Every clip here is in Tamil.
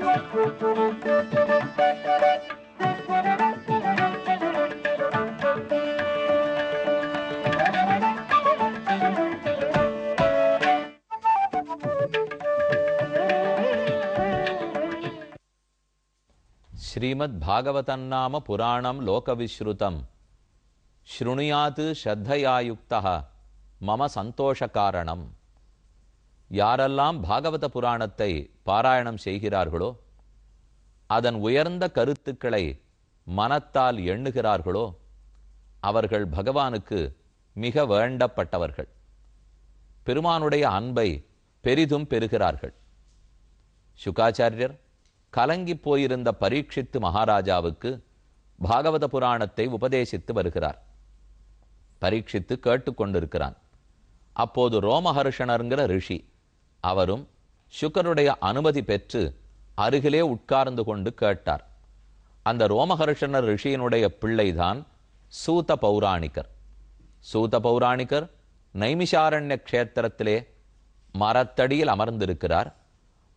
ஸ்ரீமத் பாகவதன்னாம புராணம் லோகவிஸ்ருதம் ஸ்ருணுயாத் ஸ்ரத்தையாயுக்தः மம சந்தோஷ காரணம். யாரெல்லாம் பாகவத புராணத்தை பாராயணம் செய்கிறார்களோ, அதன் உயர்ந்த கருத்துக்களை மனத்தால் எண்ணுகிறார்களோ, அவர்கள் பகவானுக்கு மிக வேண்டப்பட்டவர்கள். பெருமானுடைய அன்பை பெரிதும் பெறுகிறார்கள். சுகாச்சாரியர் கலங்கி போயிருந்த பரீட்சித்து மகாராஜாவுக்கு பாகவத புராணத்தை உபதேசித்து வருகிறார். பரீட்சித்து கேட்டுக்கொண்டிருக்கிறான். அப்போது ரோமஹர்ஷணர்ங்கிற ரிஷி, அவரும் சுக்கருடைய அனுமதி பெற்று அருகிலே உட்கார்ந்து கொண்டு கேட்டார். அந்த ரோமஹர்ஷணர் ரிஷியினுடைய பிள்ளைதான் சூத பௌராணிகர். சூத பௌராணிகர் நைமிஷாரண்ய க்ஷேத்திரத்திலே மரத்தடியில் அமர்ந்திருக்கிறார்.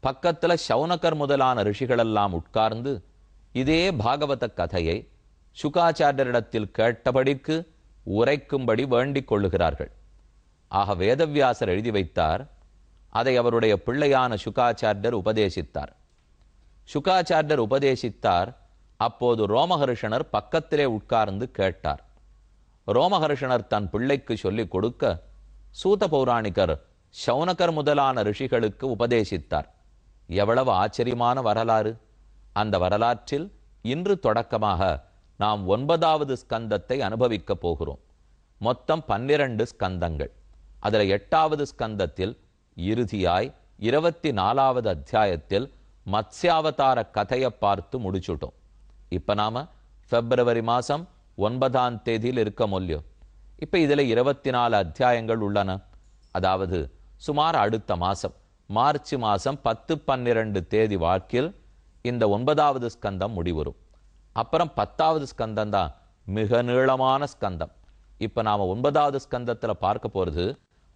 பக்கத்துல சௌனகர் முதலான ரிஷிகளெல்லாம் உட்கார்ந்து இதே பாகவத கதையை சுகாச்சாரியரிடத்தில் கேட்டபடிக்கு உரைக்கும்படி வேண்டிக் கொள்ளுகிறார்கள். ஆக வேதவியாசர் எழுதி வைத்தார். அதை அவருடைய பிள்ளையான சுகாச்சாரியர் உபதேசித்தார். சுகாச்சாரியர் உபதேசித்தார். அப்போது ரோமஹர்ஷணர் பக்கத்திலே உட்கார்ந்து கேட்டார். ரோமஹர்ஷணர் தன் பிள்ளைக்கு சொல்லிக் கொடுக்க சூத பௌராணிகர் சௌனகர் முதலான ரிஷிகளுக்கு உபதேசித்தார். எவ்வளவு ஆச்சரியமான வரலாறு! அந்த வரலாற்றில் இன்று தொடக்கமாக நாம் 9வது ஸ்கந்தத்தை அனுபவிக்கப் போகிறோம். மொத்தம் 12 ஸ்கந்தங்கள். அதில் 8வது ஸ்கந்தத்தில் இறுதியாய் 24வது அத்தியாயத்தில் மத்ஸ்யாவதார கதையை பார்த்து முடிச்சுட்டோம். இப்போ நாம பிப்ரவரி மாதம் 9ஆம் தேதியில் இருக்க முடியும். இப்போ இதில் 24 அத்தியாயங்கள் உள்ளன. அதாவது சுமார் அடுத்த மாதம் மார்ச் மாதம் 10-12 தேதி வாக்கில் இந்த 9வது ஸ்கந்தம் முடிவரும். அப்புறம் 10வது ஸ்கந்தம் தான் மிக நீளமான ஸ்கந்தம். இப்போ நாம் 9வது ஸ்கந்தத்தில் பார்க்க போகிறது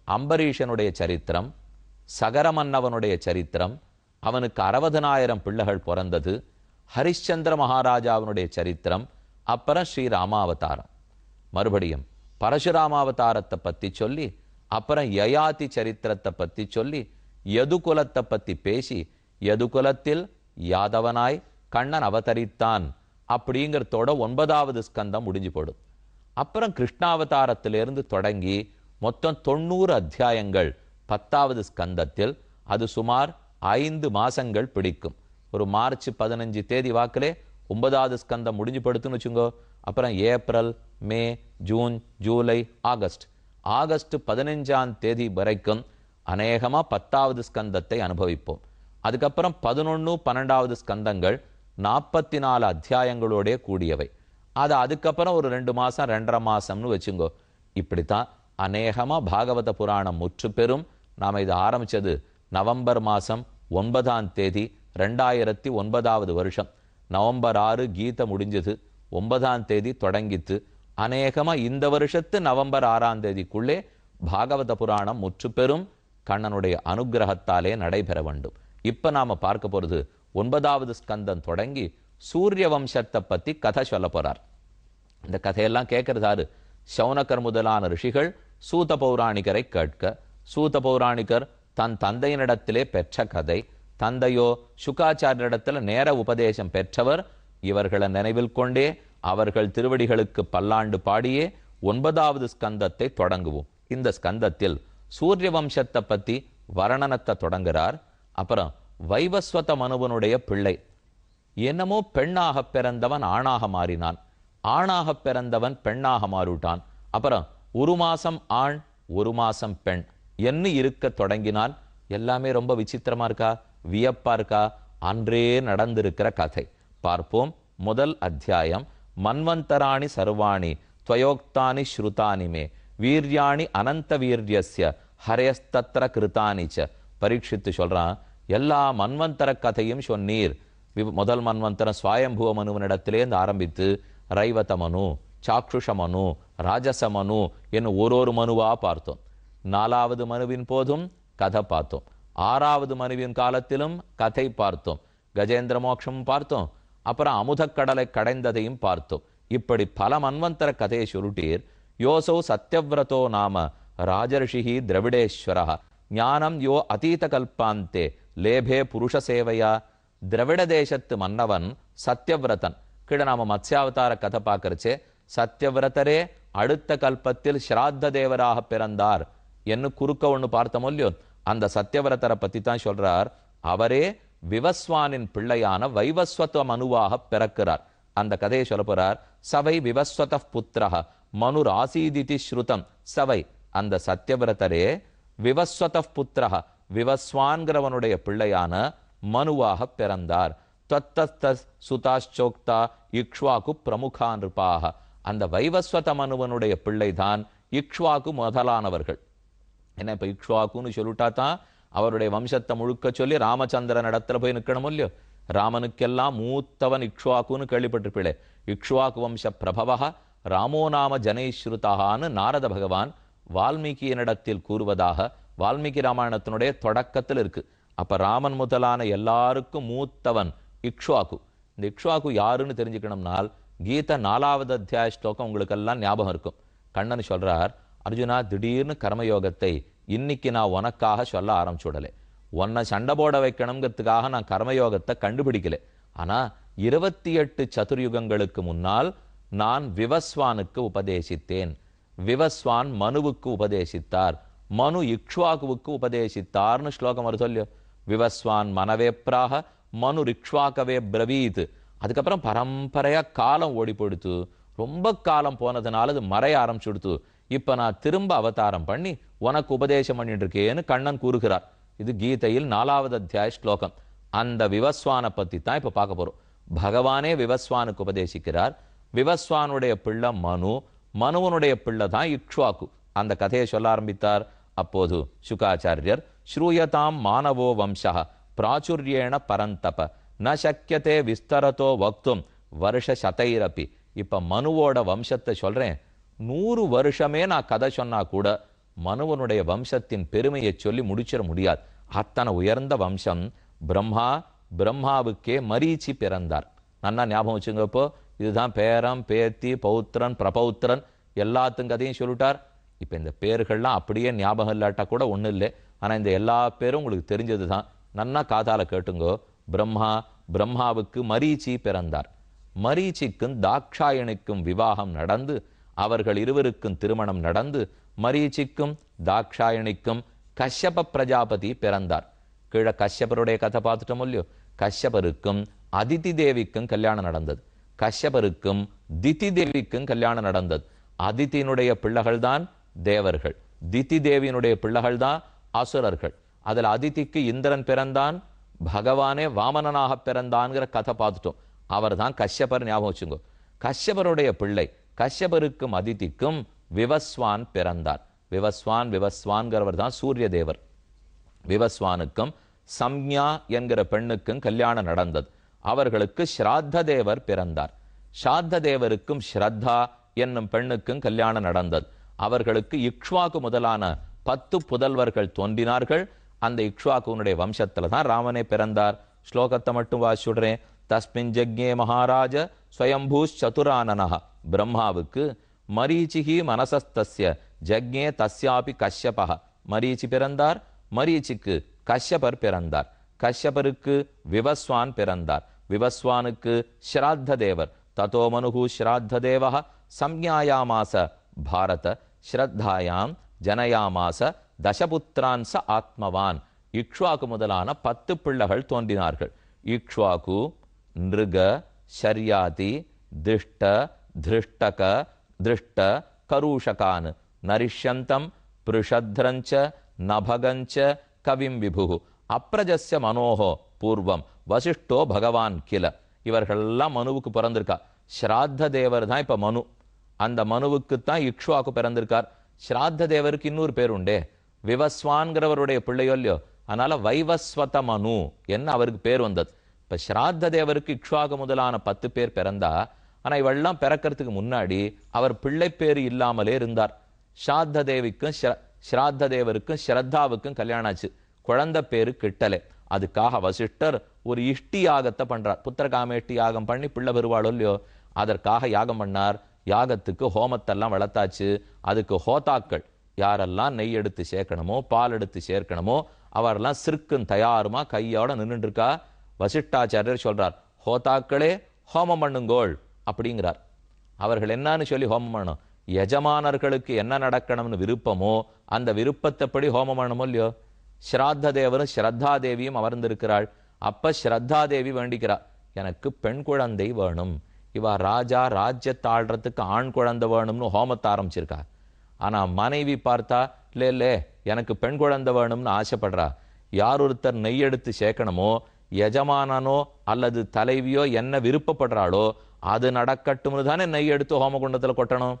அம்பரீஷனுடைய சரித்திரம், சகரமன்னவனுடைய சரித்திரம், அவனுக்கு 60,000 பிள்ளைகள் பிறந்தது, ஹரிಶ್ಚಂದ್ರ மகாராஜாவினுடைய சரித்திரம், அப்புறம் ஸ்ரீராமாவதாரம். மறுபடியும் பரசுராமாவதாரத்தை பற்றி சொல்லி, அப்புறம் யயாதி சரித்திரத்தை பற்றி சொல்லி, யதுகுலத்தை பற்றி பேசி, யதுகுலத்தில் யாதவனாய் கண்ணன் அவதரித்தான் அப்படிங்கிறதோட 9வது ஸ்கந்தம் முடிஞ்சு போடும். அப்புறம் கிருஷ்ணாவதாரத்திலிருந்து தொடங்கி மொத்தம் 90 அத்தியாயங்கள் 10வது ஸ்கந்தத்தில். அது சுமார் 5 மாசங்கள் பிடிக்கும். ஒரு மார்ச் 15 தேதி வாக்கிலே 9வது ஸ்கந்தம் முடிஞ்சு படுத்துன்னு வச்சுங்கோ. அப்புறம் ஏப்ரல், மே, ஜூன், ஜூலை, ஆகஸ்ட் 15ஆம் தேதி வரைக்கும் அநேகமா 10வது ஸ்கந்தத்தை அனுபவிப்போம். அதுக்கப்புறம் 11, 12வது ஸ்கந்தங்கள் 44 அத்தியாயங்களோட கூடியவை. அது அதுக்கப்புறம் ஒரு 2 மாசம் 2.5 மாசம்னு வச்சுங்கோ. இப்படித்தான் அநேகமா பாகவத புராணம் முற்று பெறும். நாம இதை ஆரம்பிச்சது நவம்பர் மாசம் 9ஆம் தேதி 2009வது வருஷம். நவம்பர் 6 கீதை முடிஞ்சது, 9ஆம் தேதி தொடங்கித்து. அநேகமா இந்த வருஷத்து நவம்பர் 6ஆம் தேதிக்குள்ளே பாகவத புராணம் முற்று பெறும். கண்ணனுடைய அனுகிரகத்தாலே நடைபெற வேண்டும். இப்ப நாம பார்க்க போறது 9வது ஸ்கந்தம் தொடங்கி சூரிய வம்சத்தை பத்தி கதை சொல்ல போறார். இந்த கதையெல்லாம் கேட்கறதாரு சௌனகர் முதலான ரிஷிகள் சூத பௌராணிகரை கேட்க. சூத பௌராணிகர் தன் தந்தையினிடத்திலே பெற்ற கதை. தந்தையோ சுகாச்சாரியரிடத்துல நேர உபதேசம் பெற்றவர். இவர்களை நினைவில் கொண்டே அவர்கள் திருவடிகளுக்கு பல்லாண்டு பாடியே 9வது ஸ்கந்தத்தை தொடங்குவோம். இந்த ஸ்கந்தத்தில் சூரிய வம்சத்தை பத்தி வர்ணனத்தை தொடங்குகிறார். அப்புறம் வைவஸ்வத மனுவனுடைய பிள்ளை என்னமோ பெண்ணாக பிறந்தவன் ஆணாக மாறினான், ஆணாக பிறந்தவன் பெண்ணாக மாறிட்டான். அப்புறம் ஒரு மாசம் ஆண், ஒரு மாசம் பெண் என்ன இருக்க தொடங்கினான். எல்லாமே ரொம்ப விசித்திரமா இருக்கா, வியப்பா இருக்கா? அன்றே நடந்திருக்கிற கதை பார்ப்போம். முதல் அத்தியாயம். மன்வந்தராணி சர்வாணி துவயோக்தானி ஸ்ருதானி மே வீர்யாணி அனந்த வீரியஸ்ய ஹரேஸ்தத்ர கிருதானிச்ச. பரீட்சித்து சொல்றான், எல்லா மன்வந்தர கதையும் சொன்னீர். முதல் மன்வந்தரம் சுவாயம்புவ மனுவனிடத்திலேருந்து ஆரம்பித்து ரைவத மனு, சாக்ஷுஷ மனு, ராஜச மனு என்னும் ஒரு மனுவா பார்த்தோம். 4வது மனுவின் போதும் கதை பார்த்தோம். 6வது மனுவின் காலத்திலும் கதை பார்த்தோம். கஜேந்திர மோட்சமும் பார்த்தோம், அப்புறம் அமுதக்கடலை கடைந்ததையும் பார்த்தோம். இப்படி பல மன்வந்தர கதையை சுருட்டீர். யோசோ சத்யவிரதோ நாம ராஜர்ஷிஹி திரவிடேஸ்வரா ஞானம் யோ அதீத கல்பாந்தே லேபே புருஷ சேவையா. திரவிட தேசத்து மன்னவன் சத்யவிரதன். கீழே நாம மத்ஸ்யாவதார கதை பார்க்கறச்சே சத்யவிரதரே அடுத்த கல்பத்தில் ஸ்ராத்த தேவராக பிறந்தார் என்று குறுக்க ஒண்ணு பார்த்தோம் இல்லையோ, அந்த சத்யவிரதரை பத்தி தான் சொல்றார். அவரே விவஸ்வானின் பிள்ளையான வைவஸ்வத மனுவாக பிறக்கிறார். அந்த கதையை சொல்ல போறார். சவை விவஸ்வத புத்திரஹ மனுர் ஆசீதிதி ஸ்ருதம். சவை அந்த சத்யவிரதரே விவஸ்வத புத்திரஹ விவஸ்வான்கிறவனுடைய பிள்ளையான மனுவாக பிறந்தார். தத்த சுதாச்சோக்தா இக்ஷ்வாக்கு பிரமுகா நிருபாக. அந்த வைவஸ்வத மனுவனுடைய பிள்ளைதான் இக்ஷ்வாக்கு முதலானவர்கள். என்ன இப்ப இக்ஷ்வாக்குன்னு சொல்லிட்டா தான் அவருடைய வம்சத்தை முழுக்க சொல்லி ராமச்சந்திரன் இடத்துல போய் நிற்கணும் இல்லையோ. ராமனுக்கெல்லாம் மூத்தவன் இக்ஷ்வாக்குன்னு கேள்விப்பட்டிருப்பீளே. இக்ஷ்வாக்கு வம்ச பிரபவா ராமோ நாம ஜனைஸ்ருதான்னு நாரத பகவான் வால்மீகியினிடத்தில் கூறுவதாக வால்மீகி ராமாயணத்தினுடைய தொடக்கத்தில் இருக்கு. அப்ப ராமன் முதலான எல்லாருக்கும் மூத்தவன் இக்ஷ்வாக்கு. இந்த இக்ஷ்வாக்கு யாருன்னு தெரிஞ்சுக்கணும்னால் கீதை 4வது அத்தியாய ஸ்லோகம் உங்களுக்கெல்லாம் ஞாபகம் இருக்கும். கண்ணன் சொல்றார், அர்ஜுனா திடீர்னு கர்மயோகத்தை இன்னைக்கு நான் உனக்காக சொல்ல ஆரம்பிச்சுடலை. உன்னை சண்டை போட வைக்கணுங்கிறதுக்காக நான் கர்மயோகத்தை கண்டுபிடிக்கல. ஆனா 28 சதுர்யுகங்களுக்கு முன்னால் நான் விவஸ்வானுக்கு உபதேசித்தேன். விவஸ்வான் மனுவுக்கு உபதேசித்தார், மனு இக்ஷ்வாகுவுக்கு உபதேசித்தார்னு ஸ்லோகம் வருது இல்லையோ. விவஸ்வான் மனவே பிராக மனு இக்ஷ்வாகவே பிரவீத். அதுக்கப்புறம் பரம்பரையா காலம் ஓடி போடுத்து, ரொம்ப காலம் போனதுனால அது மறைய ஆரம்பிச்சுடுத்து. இப்ப நான் திரும்ப அவதாரம் பண்ணி உனக்கு உபதேசம் பண்ணிட்டு இருக்கேன்னு கண்ணன் கூறுகிறார். இது கீதையில் 4வது அத்தியாய ஸ்லோகம். அந்த விவஸ்வானை பத்தி தான் இப்ப பார்க்க போறோம். பகவானே விவஸ்வானுக்கு உபதேசிக்கிறார். விவஸ்வானுடைய பிள்ளை மனு, மனுவனுடைய பிள்ளை தான் இக்ஷ்வாக்கு. அந்த கதையை சொல்ல ஆரம்பித்தார். அப்போது சுகாச்சாரியர் ஸ்ரூயதாம் மானவோ வம்சா பிராச்சுரியேண பரந்தப ந சக்கியதே விஸ்தரத்தோ வக்தும் வருஷ சதைரப்பி. இப்ப மனுவோட வம்சத்தை சொல்றேன். 100 வருஷமே நான் கதை சொன்னா கூட மனுவனுடைய வம்சத்தின் பெருமையை சொல்லி முடிச்சிட முடியாது. அத்தனை உயர்ந்த வம்சம். பிரம்மா, பிரம்மாவுக்கே மரீச்சி பிறந்தார். நன்னா ஞாபகம் வச்சுங்கப்போ. இதுதான் பேரம் பேத்தி பௌத்திரன் பிரபௌத்திரன் எல்லாத்துக்கும் கதையும் சொல்லிட்டார். இப்ப இந்த பேர்கள்லாம் அப்படியே ஞாபகம் இல்லாட்டா கூட ஒண்ணு இல்லை. ஆனா இந்த எல்லா பேரும் உங்களுக்கு தெரிஞ்சது தான். நன்னா காதால கேட்டுங்கோ. பிரம்மா, பிரம்மாவுக்கு மரீச்சி பிறந்தார். மரீச்சிக்கும் தாக்ஷாயணிக்கும் விவாகம் நடந்து அவர்கள் இருவருக்கும் திருமணம் நடந்து மரீச்சிக்கும் தாக்ஷாயணிக்கும் கஷ்யப பிரஜாபதி பிறந்தார். கீழே கஷ்யபருடைய கதை பார்த்துட்டோம் இல்லையோ. கஷ்யபருக்கும் அதிதி தேவிக்கும் கல்யாணம் நடந்தது. கஷ்யபருக்கும் திதி தேவிக்கும் கல்யாணம் நடந்தது. அதித்தியினுடைய பிள்ளைகள் தான் தேவர்கள், திதி தேவியினுடைய பிள்ளைகள் தான் அசுரர்கள். அதுல அதிதிக்கு இந்திரன் பிறந்தான், பகவானே வாமனனாக பிறந்தான்ங்கிற கதை பார்த்துட்டோம். அவர் தான் கஷ்யபர். ஞாபகம் வச்சுங்கோ. கஷ்யபருடைய பிள்ளை கஷ்யபருக்கும் அதிதிக்கும் விவஸ்வான் பிறந்தார். விவஸ்வான்கிறவர் தான் சூரிய தேவர். விவஸ்வானுக்கும் சம்ஞா என்கிற பெண்ணுக்கும் கல்யாணம் நடந்தது. அவர்களுக்கு ஸ்ராத்த தேவர் பிறந்தார். ஸ்ராத்த தேவருக்கும் ஸ்ரத்தா என்னும் பெண்ணுக்கும் கல்யாணம் நடந்தது. அவர்களுக்கு இக்ஷ்வாக்கு முதலான 10 புதல்வர்கள் தோன்றினார்கள். அந்த இக்ஷ்வாக்குனுடைய வம்சத்துல தான் ராமனே பிறந்தார். ஸ்லோகத்தை மட்டும் வாசிடுறேன். தஸ்மின் ஜக்ஞே மகாராஜ ஸ்வயம்பூஷ் சதுரானனஹ. பிரம்மாவுக்கு மரீச்சிஹி மனசஸ்தஸ்ய ஜக்ஞே தஸ்யாபி கஷ்யபஹ. மரீச்சி பிறந்தார். மரீச்சிக்கு கஷ்யபர் பிறந்தார். கஷ்யபருக்கு விவஸ்வான் பிறந்தார். விவஸ்வானுக்கு ஸ்ராத்த தேவர். ததோ மனுகு ஸ்ராத்த தேவஹ சம்ஞாயாமாச பாரத ஸ்ரத்தாயாம் ஜனயாமாச தசபுத்திரான் ச ஆத்மவான். இக்ஷ்வாக்கு முதலான 10 பிள்ளைகள் தோன்றினார்கள். இக்ஷ்வாக்கு நிருக ஷர்யாதி திஷ்ட திருஷ்டக திருஷ்ட கரூஷகான் நரிஷ்யந்தம் பிருஷத்ரஞ்ச நபகஞ்ச கவிம் விபு அப்ரஜஸ்ய மனோஹோ பூர்வம் வசிஷ்டோ பகவான் கில. இவர்கள்லாம் மனுவுக்கு பிறந்திருக்கா. ஸ்ராத்த தேவர் தான் இப்ப மனு. அந்த மனுவுக்குத்தான் இக்ஷ்வாக்கு பிறந்திருக்கார். ஸ்ராத்த தேவருக்கு இன்னொரு பேர் உண்டே, விவஸ்வான்கிறவருடைய பிள்ளையோ இல்லையோ. அதனால வைவஸ்வத மனு என்ன அவருக்கு பேர் வந்தது. இப்ப ஸ்ராத்த தேவருக்கு இக்ஷ்வாக்கு முதலான 10 பேர் பிறந்தா. ஆனா இவெல்லாம் பிறக்கிறதுக்கு முன்னாடி அவர் பிள்ளை பேர் இல்லாமலே இருந்தார். ஸ்ராத்த தேவிக்கும் ஸ்ராத்த தேவருக்கும் ஸ்ரத்தாவுக்கும் கல்யாணம் ஆச்சு. குழந்தை பேரு கிட்டலே. அதுக்காக வசிஷ்டர் ஒரு இஷ்டி யாகத்தை பண்றார். புத்திரகாமேஷ்டி யாகம் பண்ணி பிள்ளை பெறுவாளோ இல்லையோ, அதற்காக யாகம் பண்ணார். யாகத்துக்கு ஹோமத்தெல்லாம் வளர்த்தாச்சு. அதுக்கு ஹோதாக்கள் யாரெல்லாம் நெய் எடுத்து சேர்க்கணுமோ பால் எடுத்து சேர்க்கணுமோ அவரெல்லாம் சிறுக்கும் தயாருமா கையோட நின்றுட்டு இருக்கா. வசிஷ்டாச்சாரியர் சொல்றார், ஹோதாக்களே ஹோமம் பண்ணுங்கோள் அப்படிங்கிறார். அவர்கள் என்னன்னு சொல்லி ஹோமம் பண்ணணும்? எஜமானர்களுக்கு என்ன நடக்கணும்னு விருப்பமோ அந்த விருப்பத்தைப்படி ஹோமம் பண்ணணுமோ இல்லையோ. ஸ்ராத்த தேவரும் ஸ்ரத்தா தேவியும் அமர்ந்திருக்கிறாள். அப்ப ஸ்ரத்தா தேவி வேண்டிக்கிறா, எனக்கு பெண் குழந்தை வேணும். இவா ராஜா ராஜ்யத்தை ஆள்றதுக்கு ஆண் குழந்தை வேணும்னு ஹோமத்தை ஆரம்பிச்சிருக்கா. ஆனா மனைவி பார்த்தா இல்ல எனக்கு பெண் குழந்தை வேணும்னு ஆசைப்படுறா. யார் ஒருத்தர் நெய் எடுத்து சேர்க்கணுமோ எஜமானனோ அல்லது தலைவியோ என்ன விருப்பப்படுறாளோ அது நடக்கட்டும்னு தானே நெய் எடுத்து ஹோமகுண்டத்துல கொட்டணும்.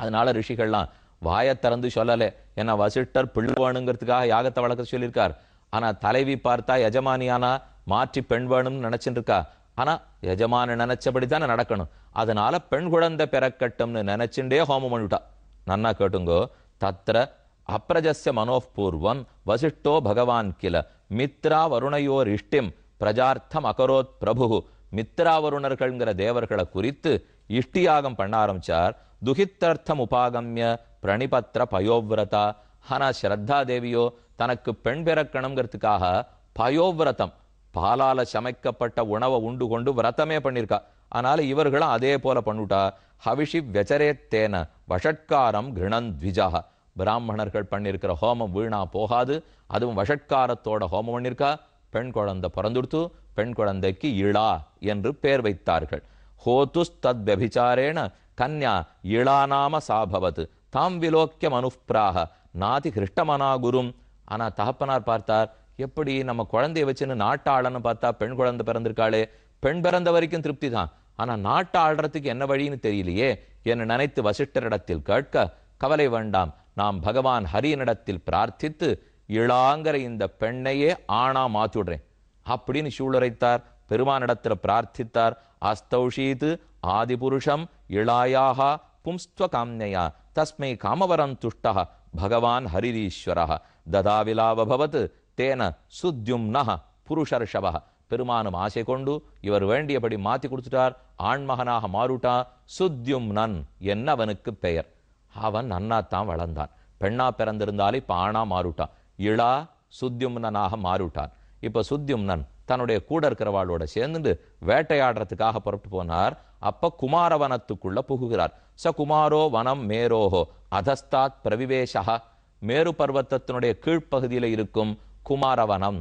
அதனால ரிஷிகள்லாம் வாயை திறந்து சொல்லலை. ஏன்னா வசிஷ்டர் பிள்ளை வேணுங்கிறதுக்காக யாகத்தை வளர்க்க சொல்லியிருக்கார். ஆனா தலைவி பார்த்தா எஜமானியானா மாற்றி பெண் வேணும்னு நினைச்சுட்டு இருக்கா. ஆனா எஜமான நினைச்சபடித்தானே நடக்கணும். அதனால பெண் குழந்தை பிறக்கட்டும்னு நினைச்சுட்டே ஹோமம் பண்ணிவிட்டா. நன்னா கேட்டுங்கோ. தத்ர அப்ரஜஸ்ய மனோபூர்வம் வசிஷ்டோ பகவான் கில மித்ரா வருணையோர் இஷ்டிம் பிரஜார்த்தம் அகரோத் பிரபு. மித்ரா வருணர்கள்ங்கிற தேவர்களை குறித்து இஷ்டியாகம் பண்ண ஆரம்பிச்சார். துஹித்தர்த்தம் உபாகம்ய பிரணிபத்ர பயோவிரதா. ஆனா ஸ்ரத்தா தேவியோ தனக்கு பெண் பிறக்கணுங்கிறதுக்காக பயோவிரதம் பாலால சமைக்கப்பட்ட உணவை உண்டு கொண்டு விரதமே பண்ணியிருக்கா. அதனால இவர்களும் அதே போல பண்ணுட்டா. ஹவிஷி வெச்சரேத்தேன வஷட்காரம் கிருணந்த்விஜா. பிராமணர்கள் பண்ணியிருக்கிற ஹோமம் வீணா போகாது. அதுவும் வஷட்காரத்தோட ஹோமம் பண்ணியிருக்கா. பெண் குழந்தை பிறந்துடுத்து. பெண் குழந்தைக்கு இளா என்று பெயர் வைத்தார்கள். ஹோதுஸ் தத் வியபிசாரேண கன்யா இளாநாம சாபவத் தாம் விலோக்கிய மனுப்ராக நாதி கிருஷ்டமனாகுரும். ஆனா தகப்பனார் பார்த்தார், எப்படி நம்ம குழந்தைய வச்சுன்னு நாட்டாளன்னு பார்த்தா பெண் குழந்தை பிறந்திருக்காளே, பெண் பிறந்த வரைக்கும் திருப்தி தான். ஆனா நாட்டை ஆள்றதுக்கு என்ன வழின்னு தெரியலையே என்று நினைத்து வசிஷ்டரிடத்தில் கேட்க, கவலை வேண்டாம், நாம் பகவான் ஹரியனிடத்தில் பிரார்த்தித்து இளாங்கிற இந்த பெண்ணையே ஆணா மாத்திடுறேன் அப்படின்னு சூளுரைத்தார். பெருமானிடத்துல பிரார்த்தித்தார். அஸ்தௌஷீத் ஆதிபுருஷம் இளாயாஹா பும்ஸ்துவ காம்யயா தஸ்மை காமவரம் துஷ்டः பகவான் ஹரிரீஸ்வரः ததாவிலாவபவத் தேன சுத்யும்னஹ புருஷர்ஷவः. பெருமானும் ஆசை கொண்டு இவர் வேண்டியபடி மாத்தி கொடுத்துட்டார். ஆண்மகனாக மாறுட்டா. சுத்யும்னன் என்ன அவனுக்கு பெயர். அவன் நன்னாத்தான் வளர்ந்தான். பெண்ணா பிறந்திருந்தாலே இப்ப ஆணா மாறுட்டான். இளா சுத்யும்னனாக மாறுட்டான். இப்ப சுத்யும்னன் தன்னுடைய கூட இருக்கிறவாளோட சேர்ந்து வேட்டையாடுறதுக்காக புறப்பட்டு போனார். அப்ப குமாரவனத்துக்குள்ள புகுகிறார். ச குமாரோ வனம் மேரோஹோ அதஸ்தாத் பிரவிவேஷா. மேரு பர்வத்தத்தினுடைய கீழ்ப்பகுதியில இருக்கும் குமாரவனம்.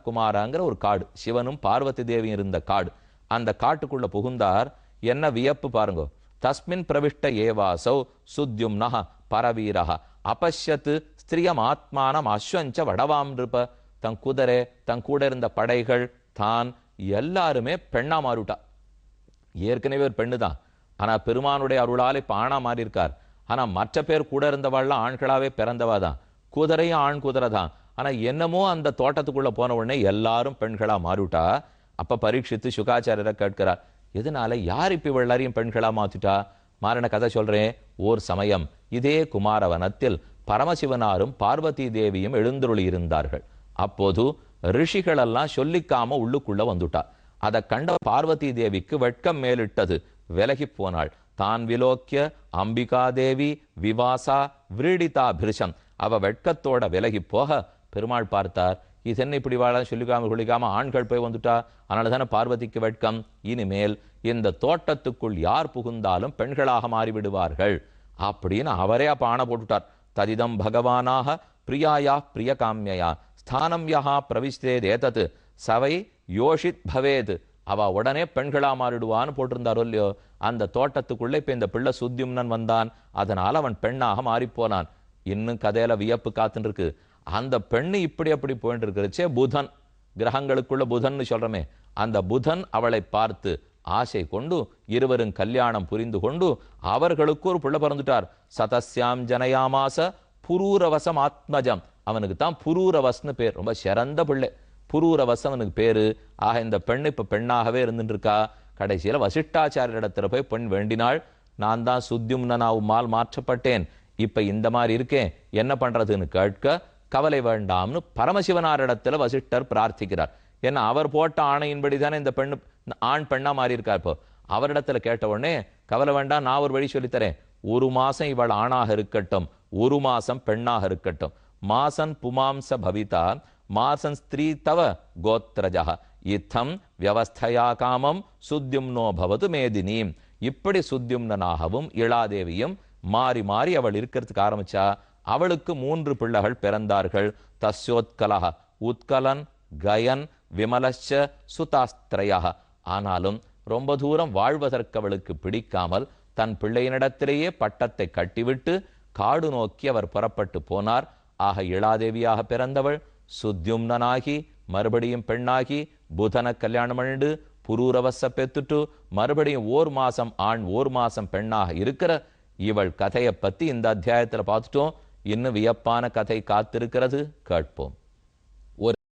குமாரங்கிற ஒரு காடு, சிவனும் பார்வதி தேவியும் இருந்த காடு. அந்த காட்டுக்குள்ள புகுந்தார். என்ன வியப்பு பாருங்க. தஸ்மின் பிரவிஷ்ட ஏவாசௌ சுத்யும்னஹ பரவீரஹ அபஷ்யத் ஸ்திரியம் ஆத்மானம் அஸ்வஞ்ச வடவாம் நிருப. தன் குதிரை, தன் கூட இருந்த படைகள், தான் எல்லாருமே பெண்ணா மாறிவிட்டா. ஏற்கனவே ஒரு பெண்ணு தான். ஆனா பெருமானுடைய அருளால் இப்ப ஆணா மாறி இருக்கார். ஆனா மற்ற பேர் கூட இருந்தவாள்லாம் ஆண்களாவே பிறந்தவா தான். குதிரையும் ஆண் குதிரை தான். ஆனா என்னமோ அந்த தோட்டத்துக்குள்ள போன உடனே எல்லாரும் பெண்களா மாறிவிட்டா. அப்ப பரீட்சித்து சுகாச்சாரியரை கேட்கிறார், எதனால யார் இப்ப எல்லாரையும் பெண்களா மாத்திட்டா? மாறின கதை சொல்றேன். ஓர் சமயம் இதே குமாரவனத்தில் பரமசிவனாரும் பார்வதி தேவியும் எழுந்தருளி இருந்தார்கள். அப்போது ரிஷிகளெல்லாம் சொல்லிக்காம உள்ளுக்குள்ள வந்துட்டா. அதை கண்ட பார்வதி தேவிக்கு வெட்கம் மேலிட்டது. விலகி போனாள். தான் விலோக்கிய அம்பிகாதேவி விவாசா விரீடிதா பிருஷம். அவ வெட்கத்தோட விலகி போக பெருமாள் பார்த்தார், இது என்ன இப்படி வாழ சொல்லிக்காம ஆண்கள் போய் வந்துட்டா. அதனால தானே பார்வதிக்கு வெட்கம். இனிமேல் இந்த தோட்டத்துக்குள் யார் புகுந்தாலும் பெண்களாக மாறிவிடுவார்கள் அப்படின்னு அவரே அப்ப ஆணை போட்டுட்டார். ததிதம் பகவானாக பிரியாயா பிரிய காமியா ஸ்தானம் யஹா பிரவிஷ்டேத் ஏதத் சவை யோஷித் பவேத். அவ உடனே பெண்களா மாறிடுவான்னு போட்டிருந்தாரோ இல்லையோ. அந்த தோட்டத்துக்குள்ள இப்ப இந்த பிள்ளை சுத்யும்னன் வந்தான். அதனால அவன் பெண்ணாக மாறிப்போனான். இன்னும் கதையில வியப்பு காத்துன்னு இருக்கு. அந்த பெண்ணு இப்படி அப்படி போயிட்டு இருக்கிறச்சே புதன், கிரகங்களுக்குள்ள புதன் சொல்றமே, அந்த புதன் அவளை பார்த்து ஆசை கொண்டு இருவரும் கல்யாணம் புரிந்து கொண்டு அவர்களுக்கு ஒரு பிள்ளை பிறந்துட்டார். சதஸ்யாம் ஜனயாமாச புரூரவசம் ஆத்மஜம். அவனுக்கு தான் புரூரவஸ்னு பேர். ரொம்ப சிறந்த பிள்ளை. புரூரவசம் அவனுக்கு பேரு. ஆக இந்த பெண் இப்ப பெண்ணாகவே இருந்துட்டு இருக்கா. கடைசியில வசிஷ்டாச்சாரியரிடத்துல போய் பெண் வேண்டினாள். நான் தான் சுத்யும்னனாவுமால் மாற்றப்பட்டேன், இப்ப இந்த மாதிரி இருக்கேன், என்ன பண்றதுன்னு கேட்க கவலை வேண்டாம்னு பரமசிவனாரிடத்துல வசிஷ்டர் பிரார்த்திக்கிறார். ஏன்னா அவர் போட்ட ஆணையின்படி தானே இந்த பெண்ணு ஆண் பெண்ணா மாறி இருக்கார். இப்போ அவரிடத்துல கேட்ட உடனே கவலை வேண்டாம், நான் ஒரு வழி சொல்லித்தரேன். ஒரு மாசம் இவள் ஆணாக இருக்கட்டும், ஒரு மாசம் பெண்ணாக இருக்கட்டும். மாசன் புமாம்ச பவிதா மாசன் ஸ்திரீ தவ கோத்ரஜா இத்தம் வியவஸ்தையா காமம் சுத்யும்னோ பவது மேதினீம். இப்படி சுத்யும்னாகவும் இளாதேவியும் மாறி மாறி அவள் இருக்கிறதுக்கு ஆரம்பிச்சா. அவளுக்கு 3 பிள்ளைகள் பிறந்தார்கள். தஸ்யோத்கலஹ உத்கலன் கயன் விமலச்ச சுதாஸ்திரயா. ஆனாலும் ரொம்ப தூரம் வாழ்வதற்கு அவளுக்கு பிடிக்காமல் தன் பிள்ளையினிடத்திலேயே பட்டத்தை கட்டிவிட்டு காடு நோக்கி அவர் புறப்பட்டு போனார். ஆக இளாதேவியாக பிறந்தவள் சுத்யும்னாகி மறுபடியும் பெண்ணாகி புதன கல்யாணம் பண்ணிட்டு புரூரவச பெத்துட்டு மறுபடியும் 1 மாசம் ஆண் 1 மாசம் பெண்ணாக இருக்கிற இவள் கதையை பத்தி இந்த அத்தியாயத்துல பார்த்துட்டோம். இன்னும் வியப்பான கதை காத்திருக்கிறது, கேட்போம்.